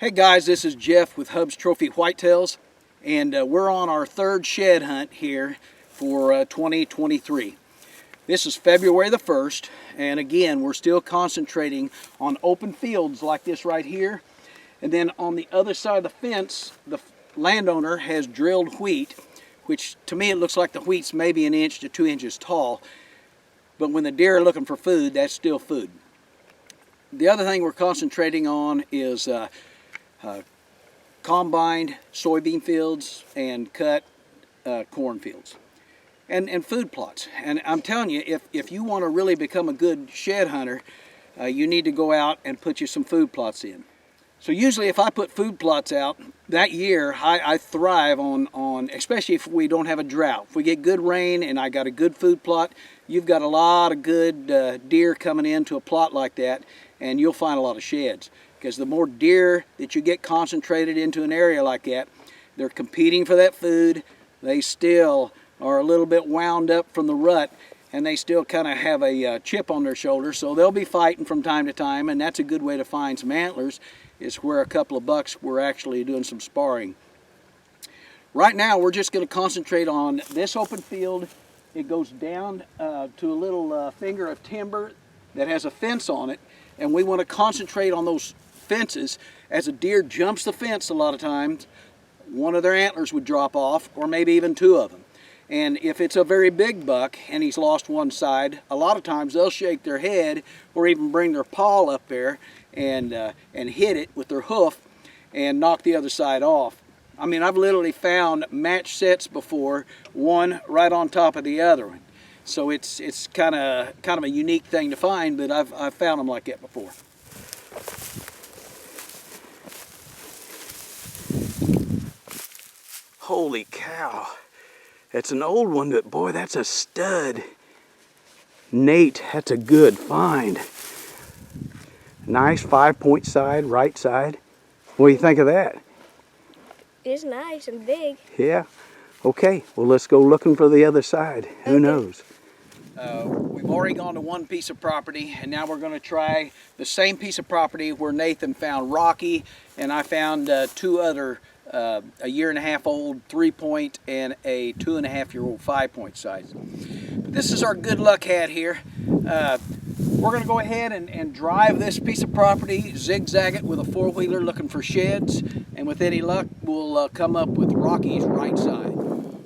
Hey guys, this is Jeff with Hubb's Trophy Whitetails, and we're on our third shed hunt here for 2023. This is February the 1st, and again, we're still concentrating on open fields like this right here. And then on the other side of the fence, the landowner has drilled wheat, which to me it looks like the wheat's maybe 1 inch to 2 inches tall. But when the deer are looking for food, that's still food. The other thing we're concentrating on is combined soybean fields and cut corn fields and food plots. And I'm telling you, if you want to really become a good shed hunter, you need to go out and put you some food plots in. So usually if I put food plots out that year, I thrive on, especially if we don't have a drought. If we get good rain and I got a good food plot, you've got a lot of good deer coming into a plot like that, and you'll find a lot of sheds. Because the more deer that you get concentrated into an area like that, they're competing for that food. They still are a little bit wound up from the rut, and they still kind of have a chip on their shoulder, so they'll be fighting from time to time, and that's a good way to find some antlers, is where a couple of bucks were actually doing some sparring. Right now we're just going to concentrate on this open field. It goes down to a little finger of timber that has a fence on it, and we want to concentrate on those fences. As a deer jumps the fence, a lot of times one of their antlers would drop off, or maybe even two of them. And if it's a very big buck and he's lost one side, a lot of times they'll shake their head or even bring their paw up there and hit it with their hoof and knock the other side off. I mean, I've literally found match sets before, one right on top of the other one. So it's kind of a unique thing to find, but I've found them like that before. Holy cow, that's an old one, but boy, that's a stud. Nate, that's a good find. Nice 5-point side, right side. What do you think of that? It's nice and big. Yeah. Okay, well, let's go looking for the other side. Who knows? We've already gone to one piece of property, and now we're going to try the same piece of property where Nathan found Rocky, and I found two other a 1.5-year-old 3-point and a 2.5-year-old 5-point size. But this is our good luck hat here. We're going to go ahead and drive this piece of property, zigzag it with a 4-wheeler looking for sheds, and with any luck we'll come up with Rocky's right side.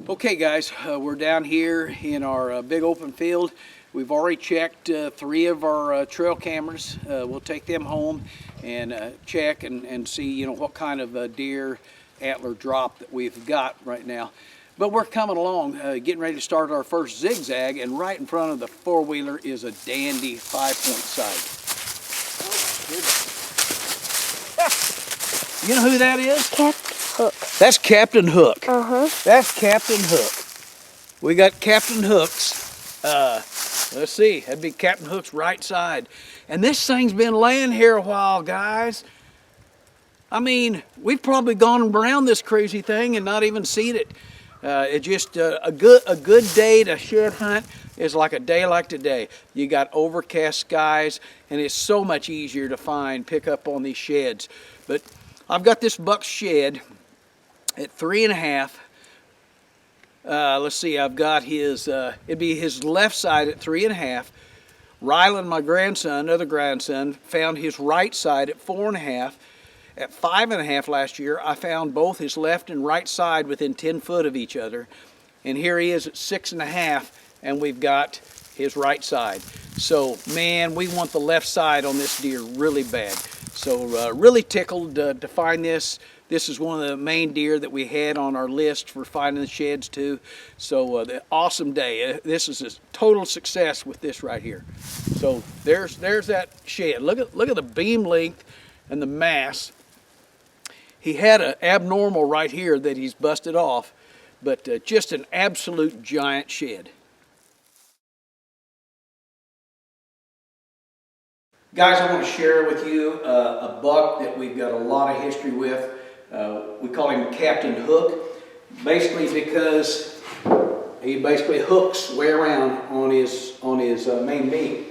Okay guys, we're down here in our big open field. We've already checked 3 of our trail cameras. We'll take them home and check and see what kind of deer antler drop that we've got right now. But we're coming along, getting ready to start our first zigzag, and right in front of the 4-wheeler is a dandy 5-point sight. Oh, you know who that is? Captain Hook. That's Captain Hook. Uh-huh. That's Captain Hook. We got Captain Hook's, let's see, that'd be Captain Hook's right side. And this thing's been laying here a while, guys. I mean, we've probably gone around this crazy thing and not even seen it. It's just a good day to shed hunt is like a day like today. You got overcast skies, and it's so much easier to pick up on these sheds. But I've got this buck shed at 3.5. Let's see, I've got his, it'd be his left side at 3.5. Rylan, my grandson, other grandson, found his right side at 4.5. At 5.5 last year, I found both his left and right side within 10 foot of each other. And here he is at 6.5, and we've got his right side. So, man, we want the left side on this deer really bad. So, really tickled to find this. This is one of the main deer that we had on our list for finding the sheds too. So, the awesome day. This is a total success with this right here. So, there's that shed. Look at the beam length and the mass. He had an abnormal right here that he's busted off, but just an absolute giant shed. Guys, I want to share with you a buck that we've got a lot of history with. We call him Captain Hook, basically because he basically hooks way around on his main beam.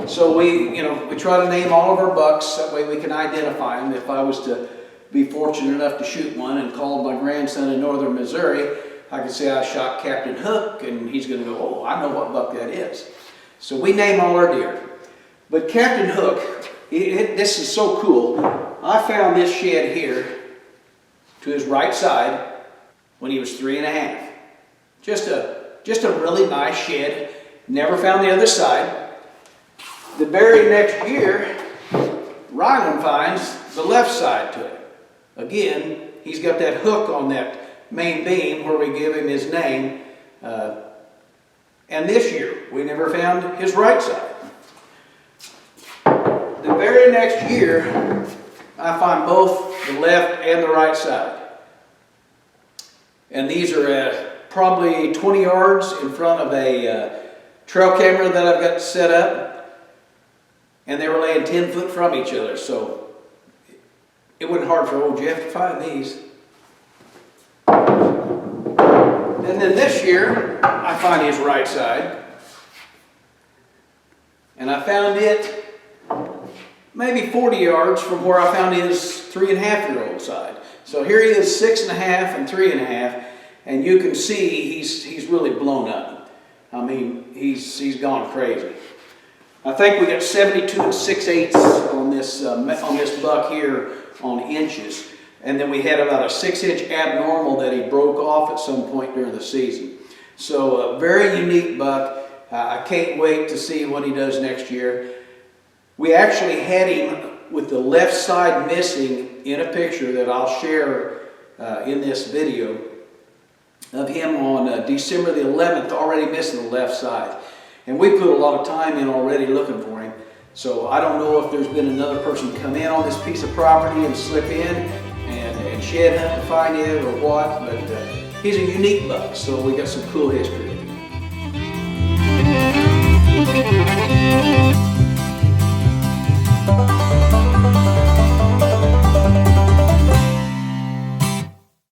So we try to name all of our bucks, that way we can identify them. If I was to be fortunate enough to shoot one and call my grandson in northern Missouri, I can say I shot Captain Hook, and he's going to go, oh, I know what buck that is. So we name all our deer. But Captain Hook, this is so cool. I found this shed here to his right side when he was 3.5. Just a really nice shed. Never found the other side. The very next year, Ryland finds the left side to it. Again, he's got that hook on that main beam where we give him his name. And this year, we never found his right side. The very next year, I find both the left and the right side. And these are probably 20 yards in front of a trail camera that I've got set up. And they were laying 10 foot from each other, so it wasn't hard for old Jeff to find these. And then this year, I find his right side. And I found it maybe 40 yards from where I found his 3.5-year-old side. So here he is, 6.5 and 3.5, and you can see he's really blown up. I mean, he's gone crazy. I think we got 72 6/8 on this buck here on inches. And then we had about a 6-inch abnormal that he broke off at some point during the season. So a very unique buck. I can't wait to see what he does next year. We actually had him with the left side missing in a picture that I'll share in this video of him on December the 11th, already missing the left side. And we put a lot of time in already looking for him. So I don't know if there's been another person come in on this piece of property and slip in and shed hunt to find it or what, but he's a unique buck, so we got some cool history.